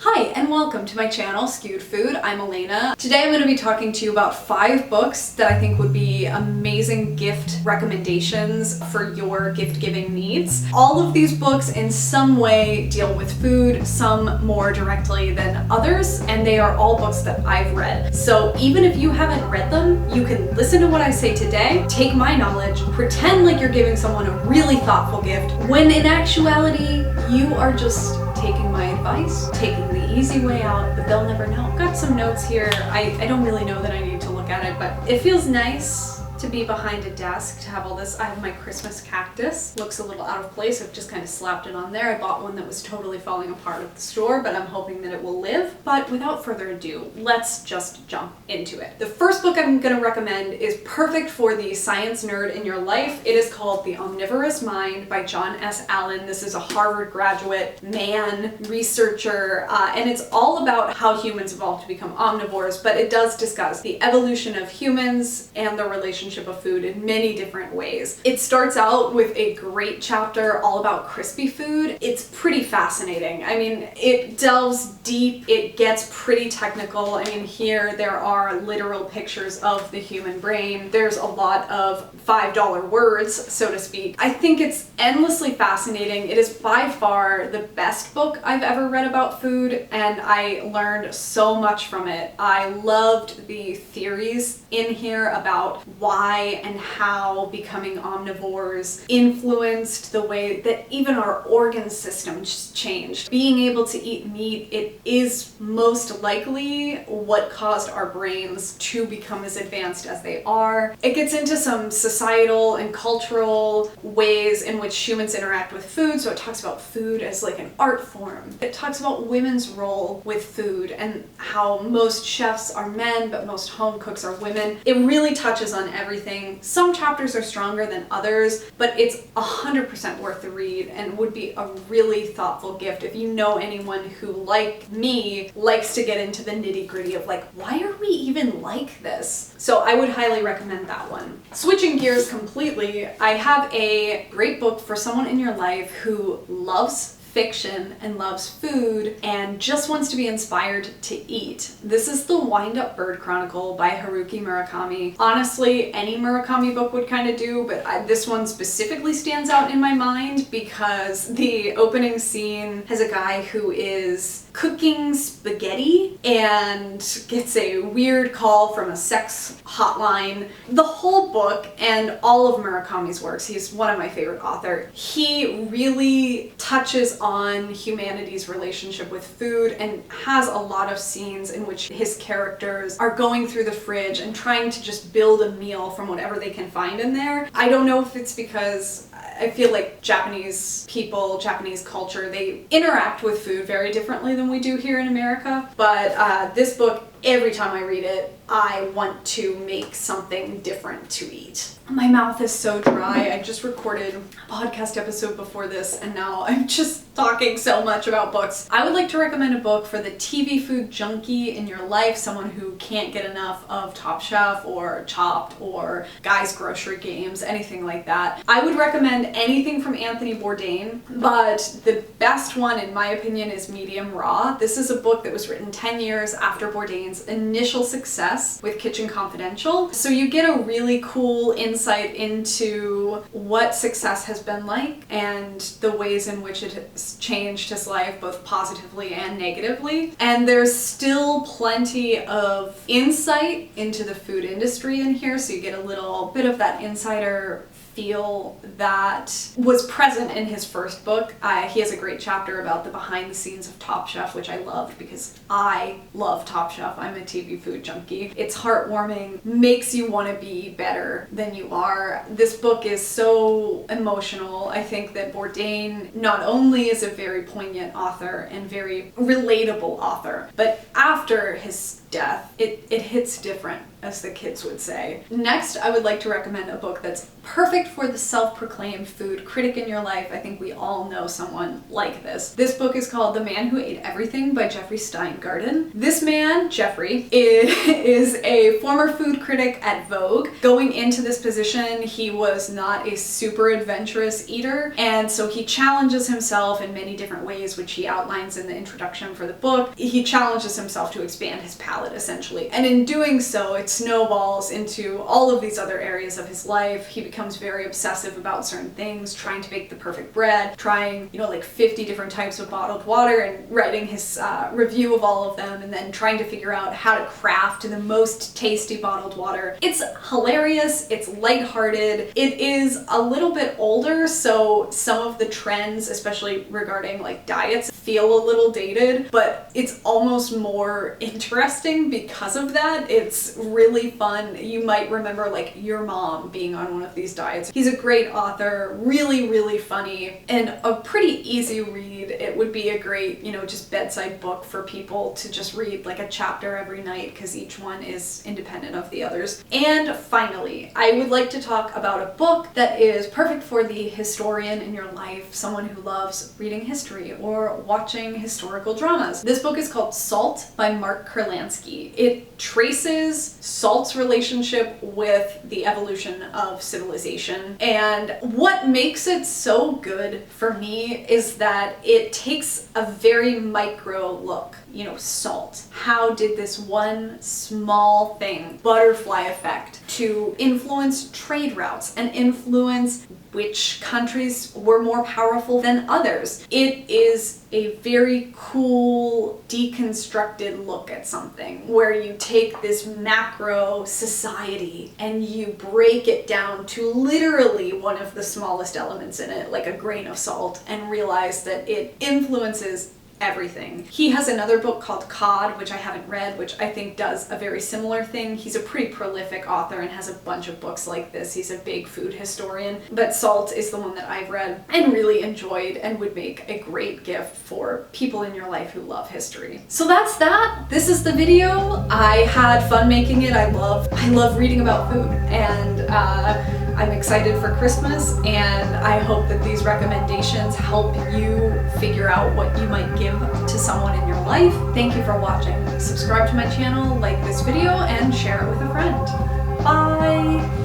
Hi, and welcome to my channel, Skewed Food. I'm Elena. Today I'm going to be talking to you about 5 books that I think would be amazing gift recommendations for your gift-giving needs. All of these books in some way deal with food, some more directly than others, and they are all books that I've read. So even if you haven't read them, you can listen to what I say today, take my knowledge, pretend like you're giving someone a really thoughtful gift, when in actuality, you are just taking my advice, taking the easy way out, but they'll never know. I've got some notes here. I don't really know that I need to look at it, but it feels nice to be behind a desk, to have all this. I have my Christmas cactus. Looks a little out of place. I've just kind of slapped it on there. I bought one that was totally falling apart at the store, but I'm hoping that it will live. But without further ado, let's just jump into it. The first book I'm going to recommend is perfect for the science nerd in your life. It is called The Omnivorous Mind by John S. Allen. This is a Harvard graduate, man, researcher, and it's all about how humans evolved to become omnivores, but it does discuss the evolution of humans and the relationship of food in many different ways. It starts out with a great chapter all about crispy food. It's pretty fascinating. I mean, it delves deep, it gets pretty technical. I mean, here there are literal pictures of the human brain. There's a lot of $5 words, so to speak. I think it's endlessly fascinating. It is by far the best book I've ever read about food, and I learned so much from it. I loved the theories in here about why and how becoming omnivores influenced the way that even our organ systems changed. Being able to eat meat, it is most likely what caused our brains to become as advanced as they are. It gets into some societal and cultural ways in which humans interact with food, so it talks about food as like an art form. It talks about women's role with food and how most chefs are men, but most home cooks are women. It really touches on everything. Some chapters are stronger than others, but it's 100% worth the read and would be a really thoughtful gift if you know anyone who, like me, likes to get into the nitty-gritty of like, why are we even like this? So I would highly recommend that one. Switching gears completely, I have a great book for someone in your life who loves fiction and loves food and just wants to be inspired to eat. This is the Wind-Up Bird Chronicle by Haruki Murakami. Honestly, any Murakami book would kind of do, but this one specifically stands out in my mind because the opening scene has a guy who is cooking spaghetti and gets a weird call from a sex hotline. The whole book and all of Murakami's works, he's one of my favorite authors, he really touches on humanity's relationship with food and has a lot of scenes in which his characters are going through the fridge and trying to just build a meal from whatever they can find in there. I don't know if it's because I feel like Japanese people, Japanese culture, they interact with food very differently than we do here in America, but this book, every time I read it, I want to make something different to eat. My mouth is so dry. I just recorded a podcast episode before this and now I'm just talking so much about books. I would like to recommend a book for the TV food junkie in your life, someone who can't get enough of Top Chef or Chopped or Guy's Grocery Games, anything like that. I would recommend anything from Anthony Bourdain, but the best one in my opinion is Medium Raw. This is a book that was written 10 years after Bourdain's initial success with Kitchen Confidential. So you get a really cool insight into what success has been like and the ways in which it has changed his life both positively and negatively. And there's still plenty of insight into the food industry in here, so you get a little bit of that insider feel that was present in his first book. He has a great chapter about the behind the scenes of Top Chef, which I loved because I love Top Chef. I'm a TV food junkie. It's heartwarming, makes you want to be better than you are. This book is so emotional. I think that Bourdain not only is a very poignant author and very relatable author, but after his death, it hits different, as the kids would say. Next, I would like to recommend a book that's perfect for the self-proclaimed food critic in your life. I think we all know someone like this. This book is called The Man Who Ate Everything by Jeffrey Steingarten. This man, Jeffrey, is a former food critic at Vogue. Going into this position, he was not a super adventurous eater, and so he challenges himself in many different ways, which he outlines in the introduction for the book. He challenges himself to expand his palate, essentially. And in doing so, it snowballs into all of these other areas of his life. He becomes very obsessive about certain things, trying to bake the perfect bread, trying, like 50 different types of bottled water and writing his review of all of them, and then trying to figure out how to craft the most tasty bottled water. It's hilarious, it's lighthearted, it is a little bit older, so some of the trends, especially regarding like diets, feel a little dated, but it's almost more interesting because of that. It's really fun. You might remember like your mom being on one of these diets. He's a great author, really, really funny, and a pretty easy read. It would be a great, just bedside book for people to just read like a chapter every night, because each one is independent of the others. And finally, I would like to talk about a book that is perfect for the historian in your life, someone who loves reading history or watching historical dramas. This book is called Salt by Mark Kurlansky. It traces salt's relationship with the evolution of civilization, and what makes it so good for me is that it takes a very micro look. Salt. How did this one small thing, butterfly effect, to influence trade routes and influence which countries were more powerful than others? It is a very cool, deconstructed look at something where you take this macro society and you break it down to literally one of the smallest elements in it, like a grain of salt, and realize that it influences everything. He has another book called Cod, which I haven't read, which I think does a very similar thing. He's a pretty prolific author and has a bunch of books like this. He's a big food historian, but Salt is the one that I've read and really enjoyed and would make a great gift for people in your life who love history. So that's that. This is the video. I had fun making it. I love reading about food, and I'm excited for Christmas, and I hope that these recommendations help you figure out what you might give to someone in your life. Thank you for watching. Subscribe to my channel, like this video, and share it with a friend. Bye!